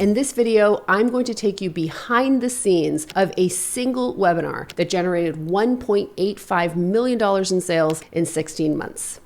In this video, I'm going to take you behind the scenes of a single webinar that generated $1.85 million in sales in 16 months.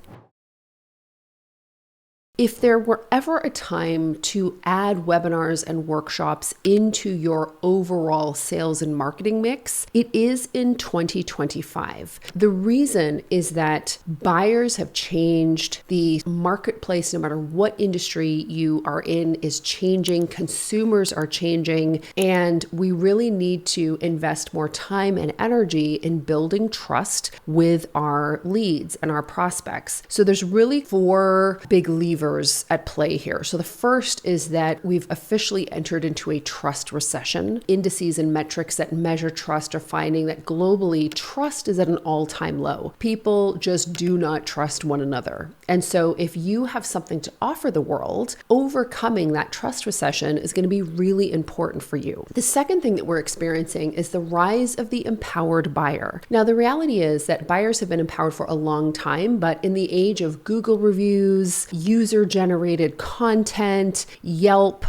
If there were ever a time to add webinars and workshops into your overall sales and marketing mix, it is in 2025. The reason is that buyers have changed. The marketplace, no matter what industry you are in, is changing. Consumers are changing, and we really need to invest more time and energy in building trust with our leads and our prospects. So there's really 4 big levers at play here. So the first is that we've officially entered into a trust recession. Indices and metrics that measure trust are finding that globally, trust is at an all-time low. People just do not trust one another. And so if you have something to offer the world, overcoming that trust recession is going to be really important for you. The second thing that we're experiencing is the rise of the empowered buyer. Now, the reality is that buyers have been empowered for a long time, but in the age of Google reviews, user-generated content, Yelp,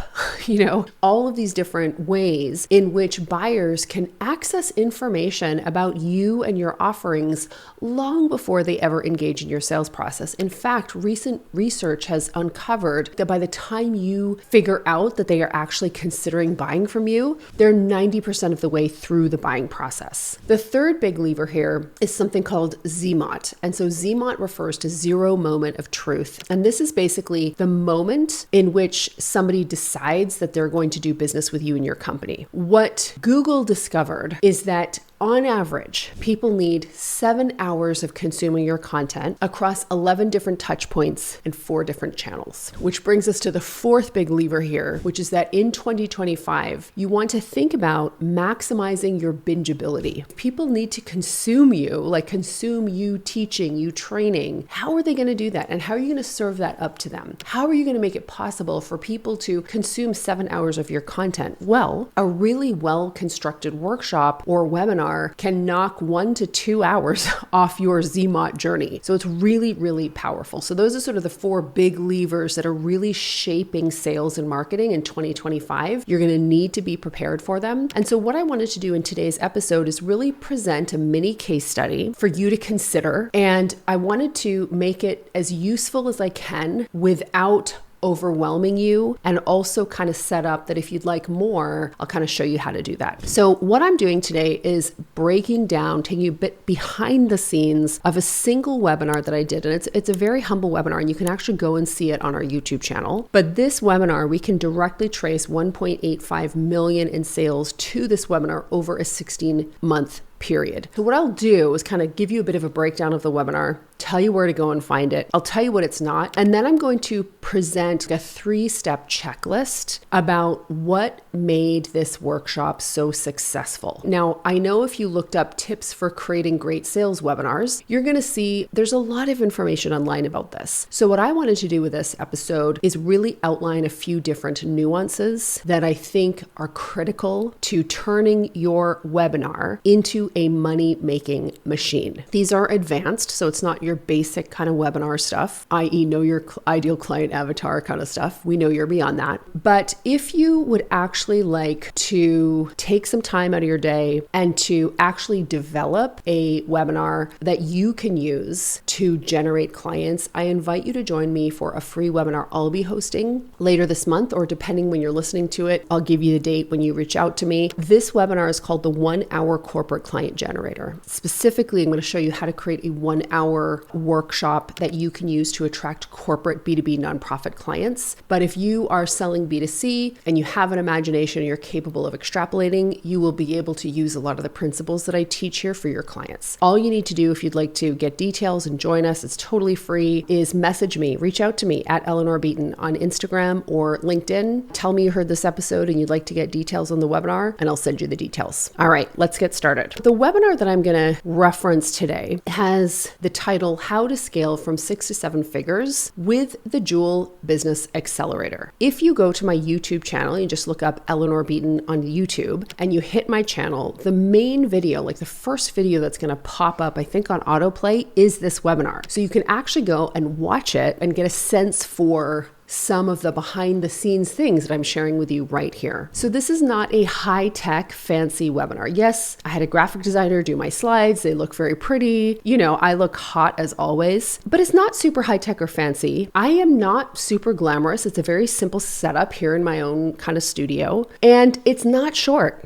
all of these different ways in which buyers can access information about you and your offerings long before they ever engage in your sales process. In fact, recent research has uncovered that by the time you figure out that they are actually considering buying from you, they're 90% of the way through the buying process. The third big lever here is something called ZMOT. And so ZMOT refers to zero moment of truth. And this is basically the moment in which somebody decides that they're going to do business with you and your company. What Google discovered is that on average, people need 7 hours of consuming your content across 11 different touch points and 4 different channels, which brings us to the fourth big lever here, which is that in 2025, you want to think about maximizing your bingeability. People need to consume you teaching, you training. How are they going to do that? And how are you going to serve that up to them? How are you going to make it possible for people to consume 7 hours of your content? Well, a really well-constructed workshop or webinar can knock 1 to 2 hours off your ZMOT journey. So it's really, really powerful. So those are sort of the 4 big levers that are really shaping sales and marketing in 2025. You're going to need to be prepared for them. And so what I wanted to do in today's episode is really present a mini case study for you to consider. And I wanted to make it as useful as I can without overwhelming you, and also kind of set up that if you'd like more, I'll kind of show you how to do that. So what I'm doing today is breaking down, taking you a bit behind the scenes of a single webinar that I did. And it's a very humble webinar, and you can actually go and see it on our YouTube channel. But this webinar, we can directly trace 1.85 million in sales to this webinar over a 16-month period. So what I'll do is kind of give you a bit of a breakdown of the webinar, tell you where to go and find it. I'll tell you what it's not. And then I'm going to present a 3-step checklist about what made this workshop so successful. Now, I know if you looked up tips for creating great sales webinars, you're going to see there's a lot of information online about this. So what I wanted to do with this episode is really outline a few different nuances that I think are critical to turning your webinar into a money-making machine. These are advanced, so it's not your basic kind of webinar stuff, i.e. know your ideal client avatar kind of stuff. We know you're beyond that. But if you would actually like to take some time out of your day and to actually develop a webinar that you can use to generate clients, I invite you to join me for a free webinar I'll be hosting later this month, or depending when you're listening to it, I'll give you the date when you reach out to me. This webinar is called the 1-Hour Corporate Client Generator. Specifically, I'm going to show you how to create a 1-hour workshop that you can use to attract corporate B2B nonprofit clients. But if you are selling B2C and you have an imagination and you're capable of extrapolating, you will be able to use a lot of the principles that I teach here for your clients. All you need to do if you'd like to get details and join us, it's totally free, is message me, reach out to me at Eleanor Beaton on Instagram or LinkedIn. Tell me you heard this episode and you'd like to get details on the webinar, and I'll send you the details. All right, let's get started. The webinar that I'm going to reference today has the title, How to Scale from 6 to 7 Figures with the Joule Business Accelerator. If you go to my YouTube channel, you just look up Eleanor Beaton on YouTube and you hit my channel, the main video, like the first video that's going to pop up, I think on autoplay, is this webinar. So you can actually go and watch it and get a sense for some of the behind the scenes things that I'm sharing with you right here. So this is not a high-tech fancy webinar. Yes, I had a graphic designer do my slides. They look very pretty. I look hot as always, but it's not super high-tech or fancy. I am not super glamorous. It's a very simple setup here in my own kind of studio, and it's not short.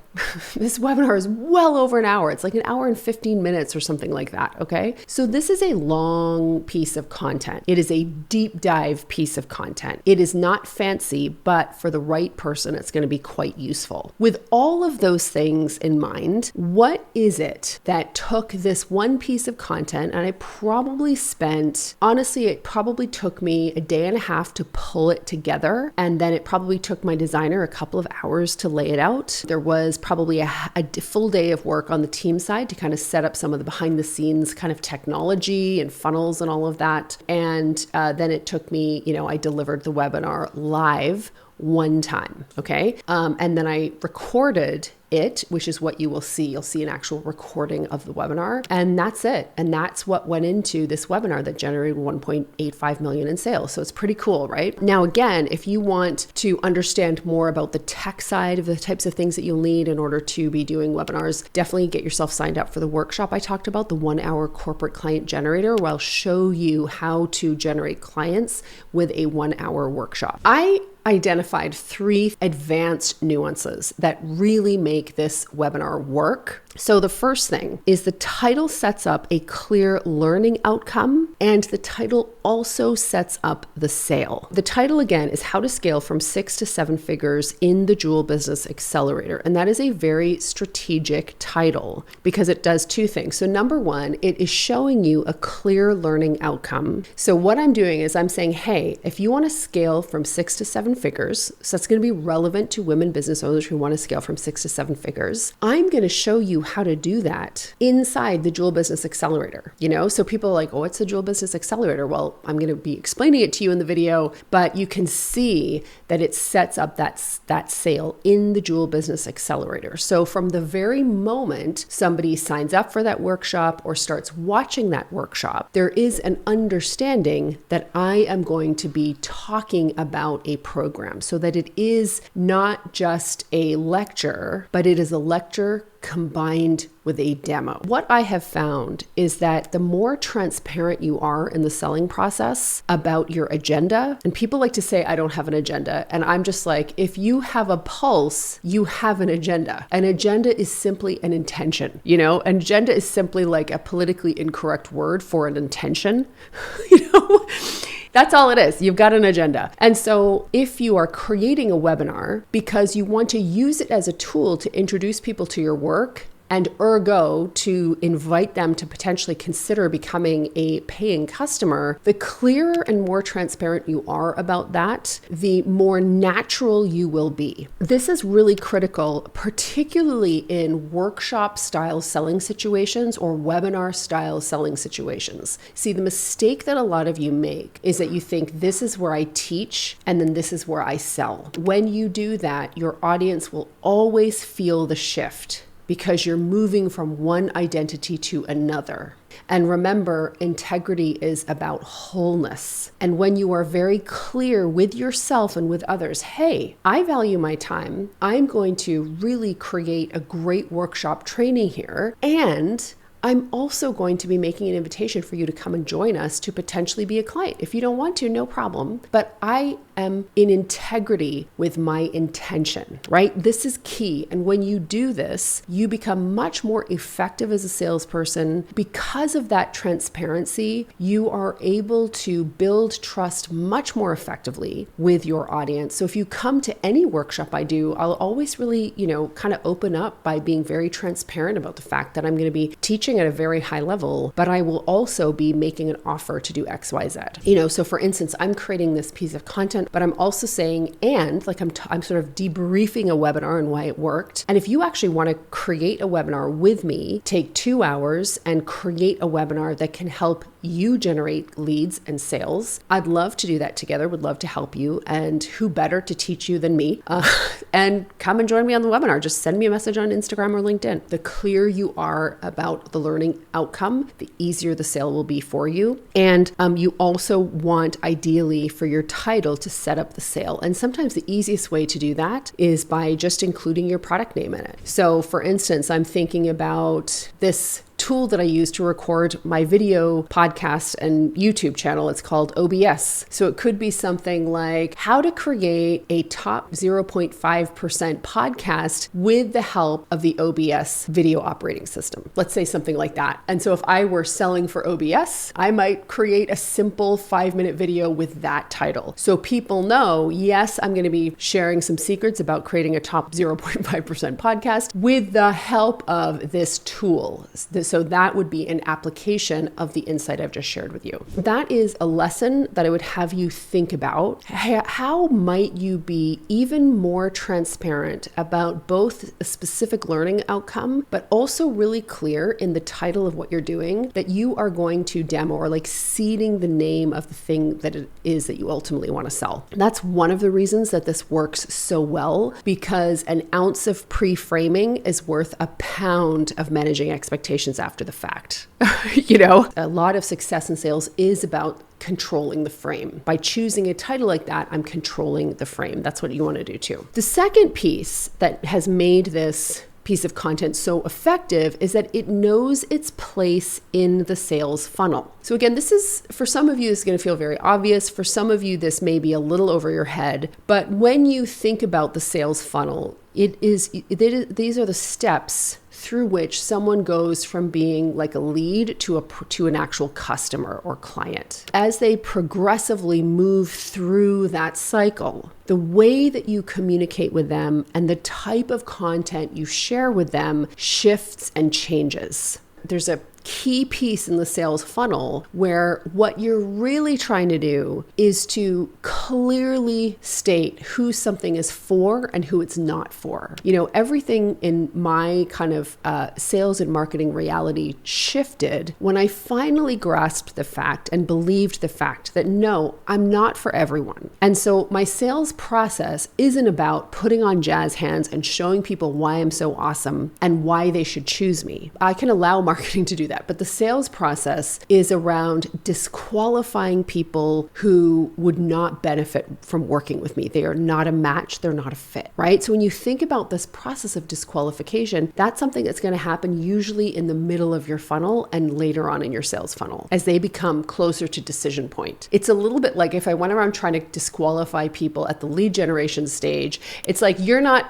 This webinar is well over an hour. It's like an hour and 15 minutes or something like that. Okay. So this is a long piece of content. It is a deep dive piece of content. It is not fancy, but for the right person, it's going to be quite useful. With all of those things in mind, what is it that took this one piece of content? And I probably honestly, it probably took me a day and a half to pull it together. And then it probably took my designer a couple of hours to lay it out. There was probably a full day of work on the team side to kind of set up some of the behind the scenes kind of technology and funnels and all of that. And then it took me, I delivered the webinar live one time. Okay. And then I recorded it, which is what you will see. You'll see an actual recording of the webinar, and that's it. And that's what went into this webinar that generated 1.85 million in sales. So it's pretty cool, right? Now, again, if you want to understand more about the tech side of the types of things that you'll need in order to be doing webinars, definitely get yourself signed up for the workshop I talked about, the 1 hour corporate client generator, where I'll show you how to generate clients with a 1 hour workshop. I identified 3 advanced nuances that really make this webinar work. So the first thing is the title sets up a clear learning outcome, and the title also sets up the sale. The title, again, is How to Scale from 6 to 7 Figures in the Jewel Business Accelerator. And that is a very strategic title because it does 2 things. So number 1, it is showing you a clear learning outcome. So what I'm doing is I'm saying, hey, if you want to scale from 6 to 7 figures, so that's going to be relevant to women business owners who want to scale from 6 to 7 figures, I'm going to show you how to do that inside the Jewel Business Accelerator. So people are like, oh, what's the Jewel Business Accelerator? Well, I'm going to be explaining it to you in the video, but you can see that it sets up that sale in the Jewel Business Accelerator. So from the very moment somebody signs up for that workshop or starts watching that workshop, there is an understanding that I am going to be talking about a program, so that it is not just a lecture, but it is a lecture combined with a demo. What I have found is that the more transparent you are in the selling process about your agenda, and people like to say, I don't have an agenda. And I'm just like, if you have a pulse, you have an agenda. An agenda is simply an intention, An agenda is simply like a politically incorrect word for an intention, That's all it is. You've got an agenda. And so if you are creating a webinar because you want to use it as a tool to introduce people to your work, and ergo to invite them to potentially consider becoming a paying customer, the clearer and more transparent you are about that, the more natural you will be. This is really critical, particularly in workshop style selling situations or webinar style selling situations. See, the mistake that a lot of you make is that you think this is where I teach and then this is where I sell. When you do that, your audience will always feel the shift, because you're moving from one identity to another. And remember, integrity is about wholeness. And when you are very clear with yourself and with others, hey, I value my time. I'm going to really create a great workshop training here. And I'm also going to be making an invitation for you to come and join us to potentially be a client. If you don't want to, no problem. But I am in integrity with my intention, right? This is key. And when you do this, you become much more effective as a salesperson. Because of that transparency, you are able to build trust much more effectively with your audience. So if you come to any workshop I do, I'll always really, kind of open up by being very transparent about the fact that I'm going to be teaching at a very high level, but I will also be making an offer to do X, Y, Z. So for instance, I'm creating this piece of content, but I'm also saying, and like I'm sort of debriefing a webinar and why it worked. And if you actually want to create a webinar with me, take 2 hours and create a webinar that can help you generate leads and sales, I'd love to do that together, would love to help you. And who better to teach you than me? And come and join me on the webinar. Just send me a message on Instagram or LinkedIn. The clearer you are about the learning outcome, the easier the sale will be for you. And you also want ideally for your title to set up the sale. And sometimes the easiest way to do that is by just including your product name in it. So for instance, I'm thinking about this tool that I use to record my video podcast and YouTube channel. It's called OBS. So it could be something like how to create a top 0.5% podcast with the help of the OBS video operating system. Let's say something like that. And so if I were selling for OBS, I might create a simple 5-minute video with that title. So people know, yes, I'm going to be sharing some secrets about creating a top 0.5% podcast with the help of this tool. So that would be an application of the insight I've just shared with you. That is a lesson that I would have you think about. How might you be even more transparent about both a specific learning outcome, but also really clear in the title of what you're doing that you are going to demo, or like seeding the name of the thing that it is that you ultimately want to sell. That's one of the reasons that this works so well, because an ounce of pre-framing is worth a pound of managing expectations after the fact. A lot of success in sales is about controlling the frame. By choosing a title like that, I'm controlling the frame. That's what you want to do too. The second piece that has made this piece of content so effective is that it knows its place in the sales funnel. So again, this is, for some of you, this is going to feel very obvious. For some of you, this may be a little over your head. But when you think about the sales funnel, these are the steps through which someone goes from being like a lead to an actual customer or client. As they progressively move through that cycle, the way that you communicate with them and the type of content you share with them shifts and changes. There's a key piece in the sales funnel where what you're really trying to do is to clearly state who something is for and who it's not for. Everything in my kind of sales and marketing reality shifted when I finally grasped the fact and believed the fact that no, I'm not for everyone. And so my sales process isn't about putting on jazz hands and showing people why I'm so awesome and why they should choose me. I can allow marketing to do that. But the sales process is around disqualifying people who would not benefit from working with me. They are not a match. They're not a fit, right? So when you think about this process of disqualification, that's something that's going to happen usually in the middle of your funnel and later on in your sales funnel as they become closer to decision point. It's a little bit like if I went around trying to disqualify people at the lead generation stage, it's like, you're not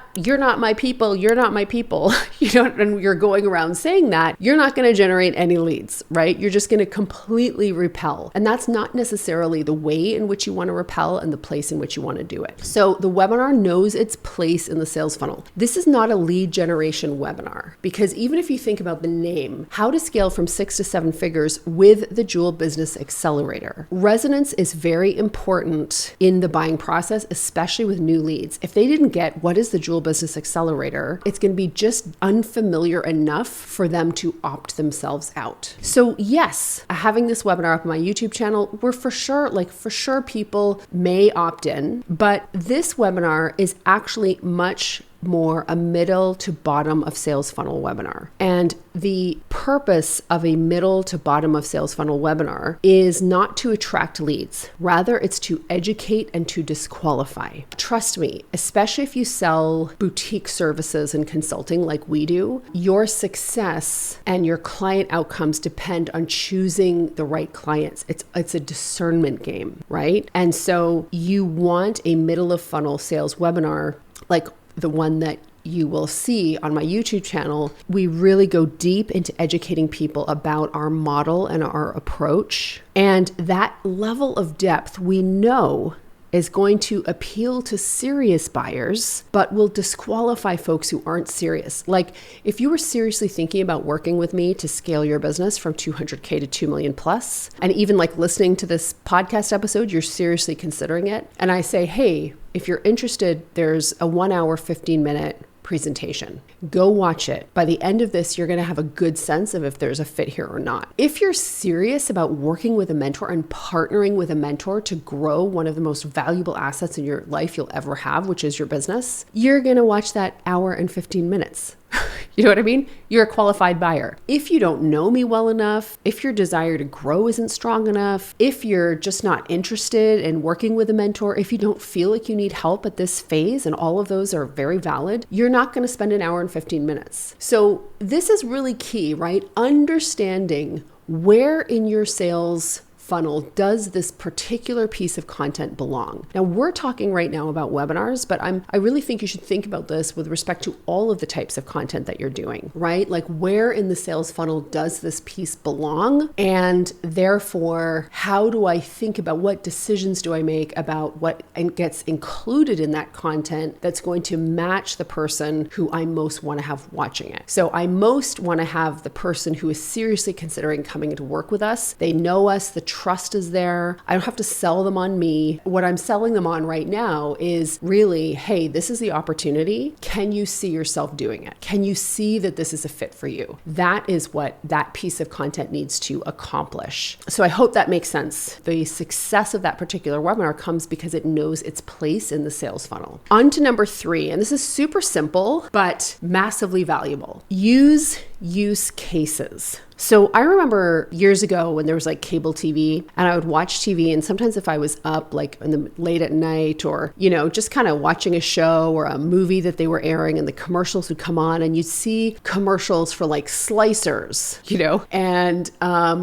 my people, you're not my people, and you're going around saying that, you're not going to generate any leads, right? You're just going to completely repel. And that's not necessarily the way in which you want to repel and the place in which you want to do it. So the webinar knows its place in the sales funnel. This is not a lead generation webinar, because even if you think about the name, how to scale from 6 to 7 figures with the Jewel Business Accelerator. Resonance is very important in the buying process, especially with new leads. If they didn't get what is the Jewel Business Accelerator, it's going to be just unfamiliar enough for them to opt themselves out. So yes, having this webinar up on my YouTube channel, for sure people may opt in, but this webinar is actually much more a middle to bottom of sales funnel webinar. And the purpose of a middle to bottom of sales funnel webinar is not to attract leads. Rather, it's to educate and to disqualify. Trust me, especially if you sell boutique services and consulting like we do, your success and your client outcomes depend on choosing the right clients. It's a discernment game, right? And so you want a middle of funnel sales webinar like the one that you will see on my YouTube channel. We really go deep into educating people about our model and our approach. And that level of depth we know is going to appeal to serious buyers, but will disqualify folks who aren't serious. Like if you were seriously thinking about working with me to scale your business from 200K to 2 million plus, and even like listening to this podcast episode, you're seriously considering it. And I say, hey, if you're interested, there's a 1 hour, 15-minute presentation. Go watch it. By the end of this, you're going to have a good sense of if there's a fit here or not. If you're serious about working with a mentor and partnering with a mentor to grow one of the most valuable assets in your life you'll ever have, which is your business, you're going to watch that hour and 15 minutes. You know what I mean? You're a qualified buyer. If you don't know me well enough, if your desire to grow isn't strong enough, if you're just not interested in working with a mentor, if you don't feel like you need help at this phase, and all of those are very valid, you're not going to spend an hour and 15 minutes. So this is really key, right? Understanding where in your sales funnel does this particular piece of content belong? Now, we're talking right now about webinars, but I really think you should think about this with respect to all of the types of content that you're doing, right? Like, where in the sales funnel does this piece belong? And therefore, how do I think about what decisions do I make about what gets included in that content that's going to match the person who I most want to have watching it? So I most want to have the person who is seriously considering coming to work with us. They know us, the trust is there. I don't have to sell them on me. What I'm selling them on right now is really, hey, this is the opportunity. Can you see yourself doing it? Can you see that this is a fit for you? That is what that piece of content needs to accomplish. So I hope that makes sense. The success of that particular webinar comes because it knows its place in the sales funnel. On to number 3, and this is super simple, but massively valuable. Use cases. So I remember years ago when there was like cable TV and I would watch TV, and sometimes if I was up like late at night or, just kind of watching a show or a movie that they were airing, and the commercials would come on, and you'd see commercials for like slicers, and,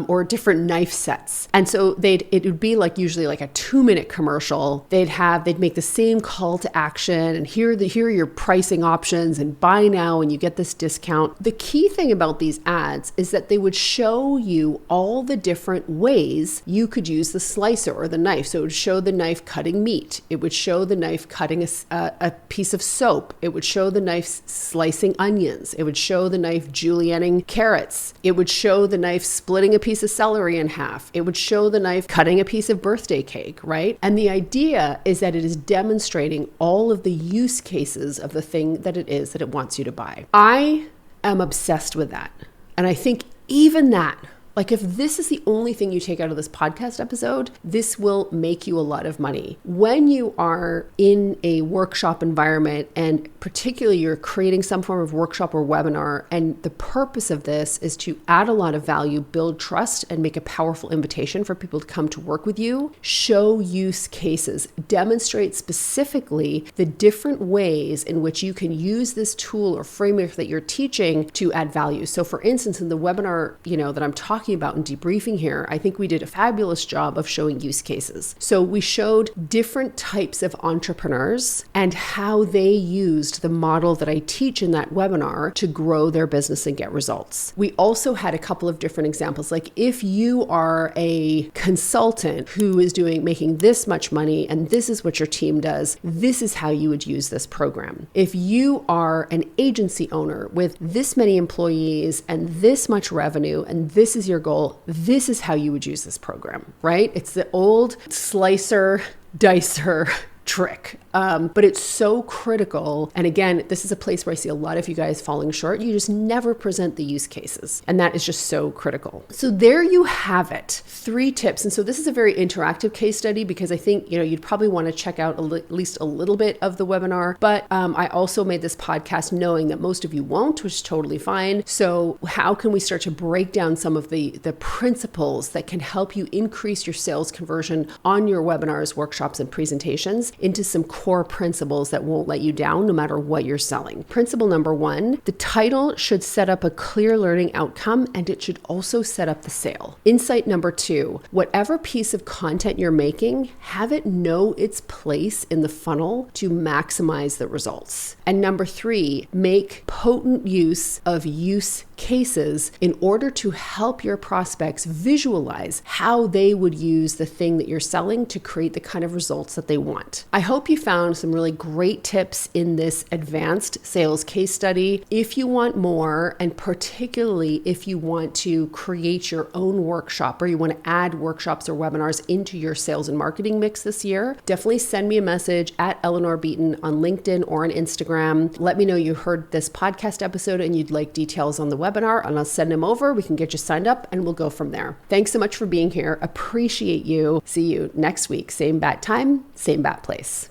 or different knife sets. And so it would be like usually like a 2-minute commercial. They'd make the same call to action, and here are your pricing options, and buy now and you get this discount. The key thing about these ads is that they would show you all the different ways you could use the slicer or the knife. So it would show the knife cutting meat. It would show the knife cutting a piece of soap. It would show the knife slicing onions. It would show the knife julienning carrots. It would show the knife splitting a piece of celery in half. It would show the knife cutting a piece of birthday cake, right? And the idea is that it is demonstrating all of the use cases of the thing that it is that it wants you to buy. I am obsessed with that. And I think even that, like, if this is the only thing you take out of this podcast episode, this will make you a lot of money. When you are in a workshop environment, and particularly you're creating some form of workshop or webinar, and the purpose of this is to add a lot of value, build trust, and make a powerful invitation for people to come to work with you, show use cases, demonstrate specifically the different ways in which you can use this tool or framework that you're teaching to add value. So for instance, in the webinar, that I'm talking about and debriefing here, I think we did a fabulous job of showing use cases. So we showed different types of entrepreneurs and how they used the model that I teach in that webinar to grow their business and get results. We also had a couple of different examples, like if you are a consultant who is making this much money and this is what your team does, this is how you would use this program. If you are an agency owner with this many employees and this much revenue and this is your goal, this is how you would use this program, right? It's the old slicer, dicer trick. But it's so critical. And again, this is a place where I see a lot of you guys falling short. You just never present the use cases. And that is just so critical. So there you have it. 3 tips. And so this is a very interactive case study because I think, you'd probably want to check out at least a little bit of the webinar. But I also made this podcast knowing that most of you won't, which is totally fine. So how can we start to break down some of the principles that can help you increase your sales conversion on your webinars, workshops, and presentations into some core principles that won't let you down no matter what you're selling. Principle number 1, the title should set up a clear learning outcome, and it should also set up the sale. Insight number 2, whatever piece of content you're making, have it know its place in the funnel to maximize the results. And number 3, make potent use of use cases in order to help your prospects visualize how they would use the thing that you're selling to create the kind of results that they want. I hope you found some really great tips in this advanced sales case study. If you want more, and particularly if you want to create your own workshop or you want to add workshops or webinars into your sales and marketing mix this year, definitely send me a message at Eleanor Beaton on LinkedIn or on Instagram. Let me know you heard this podcast episode and you'd like details on the webinar, and I'll send them over. We can get you signed up and we'll go from there. Thanks so much for being here. Appreciate you. See you next week. Same bat time, same bat place.